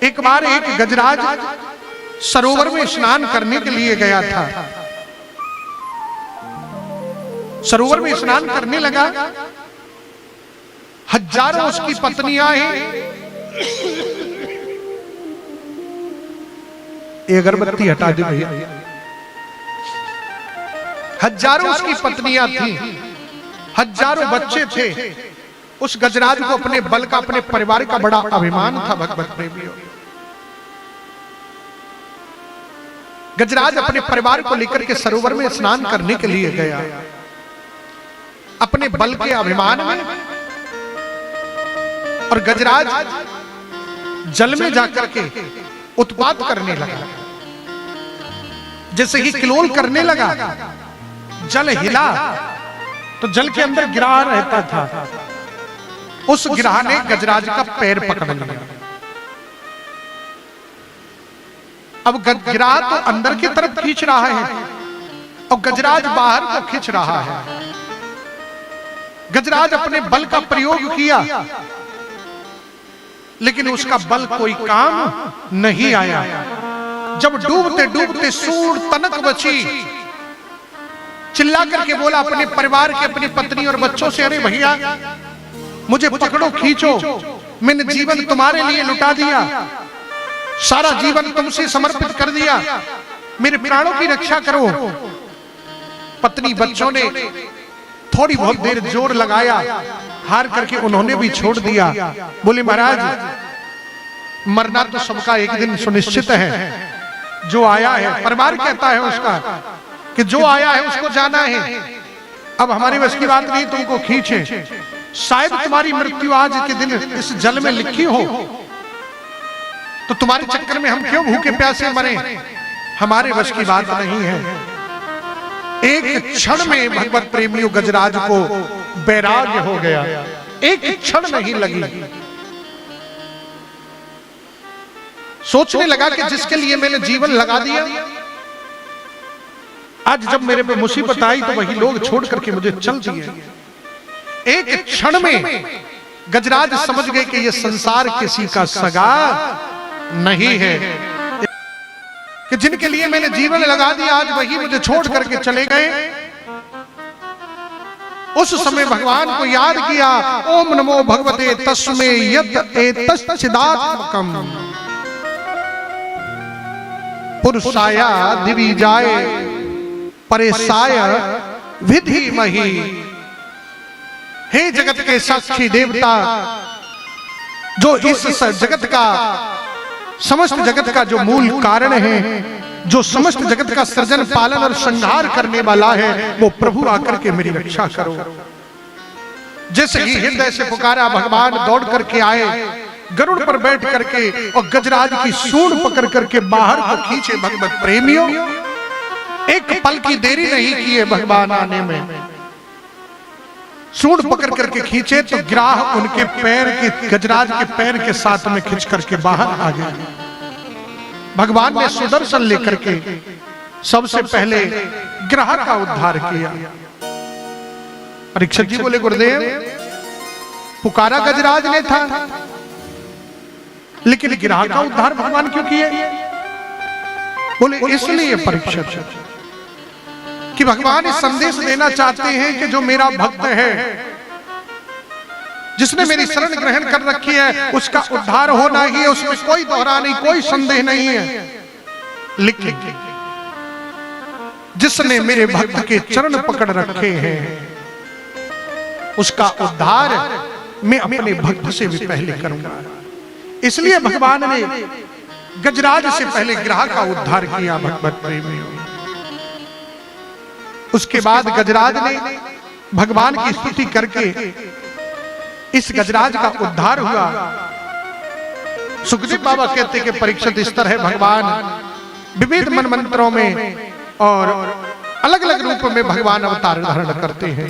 एक बार एक गजराज सरोवर में स्नान करने के लिए गया था। सरोवर में स्नान करने लगा, हजारों उसकी पत्नियां हैं। ये अगरबत्ती हटा दे भैया। हजारों उसकी पत्नियां थी, हजारों बच्चे थे। उस गजराज को अपने बल का, अपने परिवार का बड़ा अभिमान था। भगवत प्रेमियों, गजराज अपने परिवार को लेकर के सरोवर में स्नान करने के लिए गया। अपने बल के अभिमान में, और गजराज जल में जाकर के उत्पात करने लगा। जैसे ही किलोल करने लगा, जल हिला तो जल के अंदर गिरह रहता था। उस गिरह ने गजराज का पैर पकड़ लिया। अब गिरह तो अंदर की तरफ खींच रहा है और गजराज बाहर को खींच रहा है। गजराज अपने बल का प्रयोग किया, लेकिन उसका बल कोई काम नहीं आया। जब डूबते डूबते सूर तनक बची, चिल्ला करके बोला अपने परिवार के, अपनी पत्नी और बच्चों से, अरे भैया मुझे पकड़ो, खींचो, मैंने जीवन तुम्हारे लिए लुटा दिया, सारा जीवन तुमसे समर्पित कर दिया, मेरे प्राणों की रक्षा करो। पत्नी बच्चों ने थोड़ी बहुत देर जोर लगाया, हार करके उन्होंने भी छोड़ दिया। बोले महाराज, मरना तो सबका एक दिन सुनिश्चित है। जो आया है, परिवार कहता है उसका कि जो आया है उसको जाना है। अब हमारी बस की बात नहीं तुमको खींचे। शायद तुम्हारी मृत्यु आज के दिन इस जल में लिखी हो, तो तुम्हारे चक्कर में हम क्यों भूखे प्यासे मरे? हमारे बस की बात नहीं है। एक क्षण में भगवत प्रेमियों गजराज को वैराग्य हो गया। एक क्षण नहीं लगी, सोचने लगा कि जिसके लिए मैंने जीवन लगा दिया, आज जब मेरे पे मुसीबत आई तो वही लोग छोड़ करके मुझे चल दिए। एक क्षण में गजराज समझ गए कि यह संसार किसी का सगा नहीं है, कि जिनके लिए मैंने जीवन लगा दिया आज वही मुझे छोड़ करके चले गए। उस समय भगवान को याद किया, ओम नमो भगवते तस्मै यत् एतच्चिदात्मकम् पुरुषाय दिविजाय परेशाय विधिमहि। हे जगत के साक्षी देवता, जो इस जगत का, समस्त जगत का जो मूल कारण है, जो समस्त जगत का सृजन पालन और संहार करने वाला है, वो प्रभु आकर के मेरी रक्षा करो। जैसे ही हृदय से पुकारा, भगवान दौड़ करके आए, गरुड़ पर बैठ करके और गजराज की सूंड पकड़ करके बाहर को खींचे। भगवत प्रेमियों, एक पल की देरी नहीं की है भगवान आने में। सूंड पकड़ करके खींचे तो गिराह उनके पैर के, गजराज के पैर के साथ में खींच करके बाहर आ गया। भगवान ने सुदर्शन लेकर के सबसे पहले गिराह का उद्धार किया। परीक्षित जी बोले, गुरुदेव पुकारा गजराज ने था, लेकिन गिराह का उद्धार भगवान क्यों किए? बोले इसलिए परीक्षित कि भगवान इस संदेश देना चाहते हैं कि जो मेरा भक्त है, जिसने मेरी शरण ग्रहण कर रखी है, उसका उद्धार होना ही है, उसमें कोई दोहरा नहीं, कोई संदेह नहीं है। लेकिन जिसने मेरे भक्त के चरण पकड़ रखे हैं, उसका उद्धार मैं अपने भक्त से भी पहले करूंगा। इसलिए भगवान ने गजराज से पहले गिराह का उद्धार किया। भगवत प्रेमियों, उसके बाद गजराज ने भगवान की स्तुति करके इस गजराज का उद्धार हुआ। सुखदेव बाबा कहते कि परीक्षित इस तरह भगवान विविध मन मंत्रों में और अलग अलग रूप में भगवान अवतार धारण करते हैं।